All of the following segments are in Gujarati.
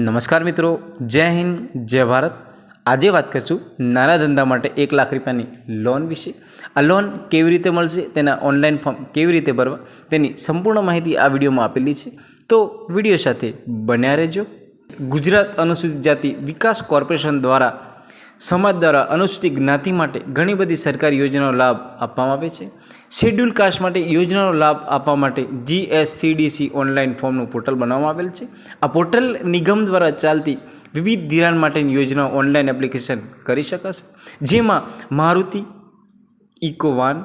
નમસ્કાર મિત્રો, જય હિન્દ, જય ભારત। આજે વાત કરીશું નાના ધંધા માટે 1 લાખ રૂપિયાની લોન વિશે। આ લોન કેવી રીતે મળશે, તેના ઓનલાઈન ફોર્મ કેવી રીતે ભરવા, તેની સંપૂર્ણ માહિતી આ વિડીયોમાં આપેલી છે, તો વિડીયો સાથે બન્યા રહેજો। ગુજરાત અનુસૂચિત જાતિ વિકાસ કોર્પોરેશન દ્વારા સમાજ દ્વારા અનુસૂચિત જ્ઞાતિ માટે ઘણી બધી સરકારી યોજનાનો લાભ આપવામાં આવે છે। શેડ્યુલ કાસ્ટ માટે યોજનાનો લાભ આપવા માટે GSCDC ઓનલાઈન ફોર્મનું પોર્ટલ બનાવવામાં આવેલ છે। આ પોર્ટલ નિગમ દ્વારા ચાલતી વિવિધ ધિરાણ માટેની યોજનાઓ ઓનલાઈન એપ્લિકેશન કરી શકાશે, જેમાં Maruti eco van,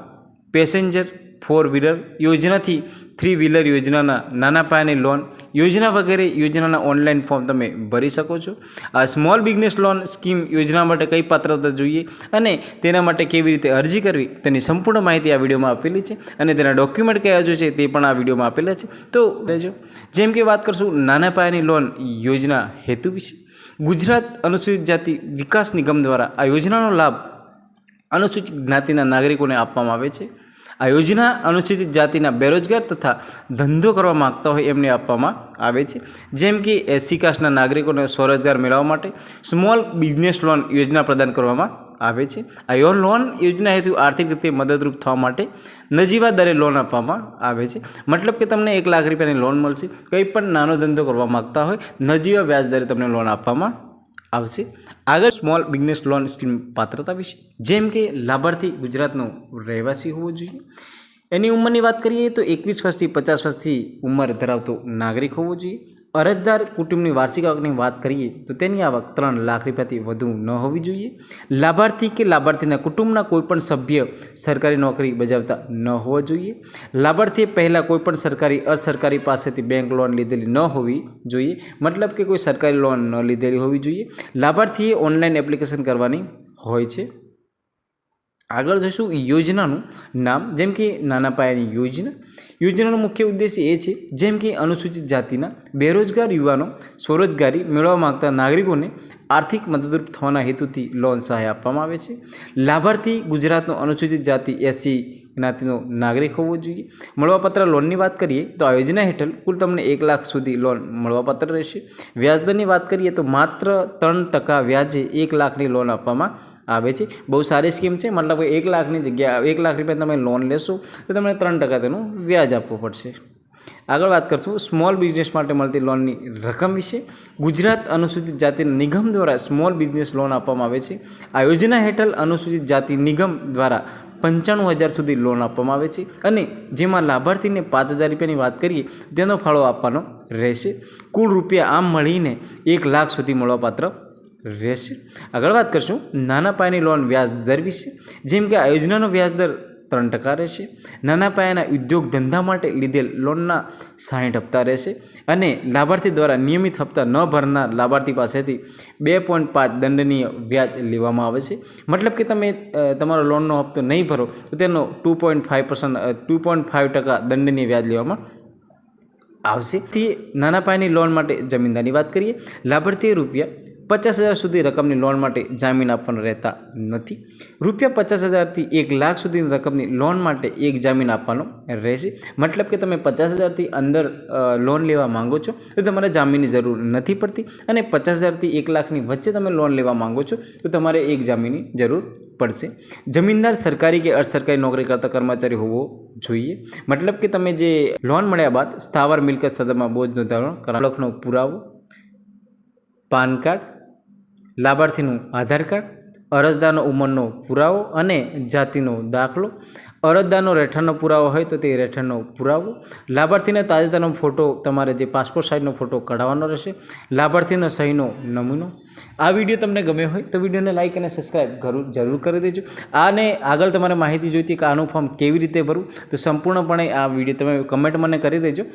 passenger 4 wheeler યોજનાથી 3 વ્હીલર યોજનાના નાના પાયાની લોન યોજના વગેરે યોજનાના ઓનલાઈન ફોર્મ તમે ભરી શકો છો। આ સ્મોલ બિઝનેસ લોન સ્કીમ યોજના માટે કઈ પાત્રતા જોઈએ અને તેના માટે કેવી રીતે અરજી કરવી તેની સંપૂર્ણ માહિતી આ વિડીયોમાં આપેલી છે અને તેના ડોક્યુમેન્ટ કયા જોઈએ તે પણ આ વિડીયોમાં આપેલા છે, તો રહેજો। જેમ કે વાત કરશું નાના પાયાની લોન યોજના હેતુ વિશે। ગુજરાત અનુસૂચિત જાતિ વિકાસ નિગમ દ્વારા આ યોજનાનો લાભ અનુસૂચિત જ્ઞાતિના નાગરિકોને આપવામાં આવે છે। આ યોજના અનુસૂચિત જાતિના બેરોજગાર તથા ધંધો કરવા માગતા હોય એમને આપવામાં આવે છે, જેમ કે SC કાસ્ટના નાગરિકોને સ્વરોજગાર મેળવવા માટે સ્મોલ બિઝનેસ લોન યોજના પ્રદાન કરવામાં આવે છે। આ લોન યોજના હેતુ આર્થિક રીતે મદદરૂપ થવા માટે નજીવા દરે લોન આપવામાં આવે છે। મતલબ કે તમને 1 લાખ રૂપિયાની લોન મળશે, કંઈ પણ નાનો ધંધો કરવા માગતા હોય નજીવા વ્યાજ દરે તમને લોન આપવામાં આવશે। આગળ સ્મોલ બિઝનેસ લોન સ્કીમ પાત્રતા વિશે। જેમ કે લાભાર્થી ગુજરાતનો રહેવાસી હોવો જોઈએ, એની ઉંમરની વાત કરીએ તો 21 વર્ષથી 50 વર્ષથી ઉંમર ધરાવતો નાગરિક હોવો જોઈએ। અરજદાર કુટુંબની વાર્ષિક આવકની વાત કરીએ તો તેની આવક 3 લાખ રૂપિયાથી વધુ ન હોવી જોઈએ। લાભાર્થી કે લાભાર્થીના કુટુંબના કોઈપણ સભ્ય સરકારી નોકરી બજાવતા ન હોવા જોઈએ। લાભાર્થીએ પહેલાં કોઈપણ સરકારી અસરકારી પાસેથી બેંક લોન લીધેલી ન હોવી જોઈએ, મતલબ કે કોઈ સરકારી લોન ન લીધેલી હોવી જોઈએ। લાભાર્થીએ ઓનલાઈન એપ્લિકેશન કરવાની હોય છે। આગળ જઈશું યોજનાનું નામ। જેમ કે નાના પાયાની યોજનાનો મુખ્ય ઉદ્દેશ્ય એ છે જેમ કે અનુસૂચિત જાતિના બેરોજગાર યુવાનો સ્વરોજગારી મેળવવા માગતા નાગરિકોને આર્થિક મદદરૂપ થવાના હેતુથી લોન સહાય આપવામાં આવે છે। લાભાર્થી ગુજરાતનો અનુસૂચિત જાતિ SC જ્ઞાતિનો નાગરિક હોવો જોઈએ। મળવાપાત્ર લોનની વાત કરીએ તો આ યોજના હેઠળ કુલ તમને 1 લાખ સુધી લોન મળવાપાત્ર રહેશે। વ્યાજદરની વાત કરીએ તો માત્ર 3% વ્યાજે 1 લાખની લોન આપવામાં આવે છે। બહુ સારી સ્કીમ છે, મતલબ 1 લાખની જગ્યા 1 લાખ રૂપિયા તમે લોન લેશો તો તમને 3% તેનું વ્યાજ આપવું પડશે। આગળ વાત કરશું સ્મોલ બિઝનેસ માટે મળતી લોનની રકમ વિશે। ગુજરાત અનુસૂચિત જાતિ નિગમ દ્વારા સ્મોલ બિઝનેસ લોન આપવામાં આવે છે। આ યોજના હેઠળ અનુસૂચિત જાતિ નિગમ દ્વારા 95,000 સુધી લોન આપવામાં આવે છે અને જેમાં લાભાર્થીને 5,000 રૂપિયાની વાત કરીએ તેનો ફાળો આપવાનો રહેશે। કુલ રૂપિયા આમ મળીને 1 લાખ સુધી મળવાપાત્ર રહેશે। આગળ વાત કરશું નાના પાયાની લોન વ્યાજ દર વિશે। જેમ કે આ યોજનાનો વ્યાજ દર 3% રહેશે। નાના પાયાના ઉદ્યોગ ધંધા માટે લીધેલ લોનના 60 હપ્તા રહેશે અને લાભાર્થી દ્વારા નિયમિત હપ્તા ન ભરનાર લાભાર્થી પાસેથી 2.5 દંડનીય વ્યાજ લેવામાં આવે છે। મતલબ કે તમે તમારો લોનનો હપ્તો નહીં ભરો તો તેનો 2.5% દંડનીય વ્યાજ લેવામાં આવશે। તે નાના પાયાની લોન માટે જમીનદારની વાત કરીએ। લાભાર્થીએ રૂપિયા 50,000 સુધી રકમની લોન માટે જામીન આપવાના રહેતા નથી। રૂપિયા 50,000થી 1 લાખ સુધીની રકમની લોન માટે એક જામીન આપવાનો રહેશે। મતલબ કે તમે 50,000થી અંદર લોન લેવા માંગો છો તો તમારે જામીનની જરૂર નથી પડતી અને 50,000થી 1 લાખની વચ્ચે તમે લોન લેવા માંગો છો તો તમારે એક જામીનની જરૂર પડશે। જમીનદાર સરકારી કે અસરકારી નોકરી કરતા કર્મચારી હોવો જોઈએ। મતલબ કે તમે જે લોન મળ્યા બાદ સ્થાવર મિલકત સદનમાં બોજ નોંધાવવાનો ઓળખનો પુરાવો, પાન કાર્ડ, લાભાર્થીનું આધાર કાર્ડ, અરજદારનો ઉંમરનો પુરાવો અને જાતિનો દાખલો, અરજદારનો રહેઠાણનો પુરાવો હોય તો તે રહેઠાણનો પુરાવો, લાભાર્થીને તાજેતરનો ફોટો, તમારે જે પાસપોર્ટ સાઇઝનો ફોટો કઢાવવાનો રહેશે, લાભાર્થીનો સહીનો નમૂનો। આ વિડીયો તમને ગમ્યો હોય તો વિડીયોને લાઇક અને સબસ્ક્રાઈબ જરૂર કરી દેજો। આને આગળ તમારે માહિતી જોઈતી કે આનું ફોર્મ કેવી રીતે ભરવું તો સંપૂર્ણપણે આ વિડીયો તમે કમેન્ટ મને કરી દેજો।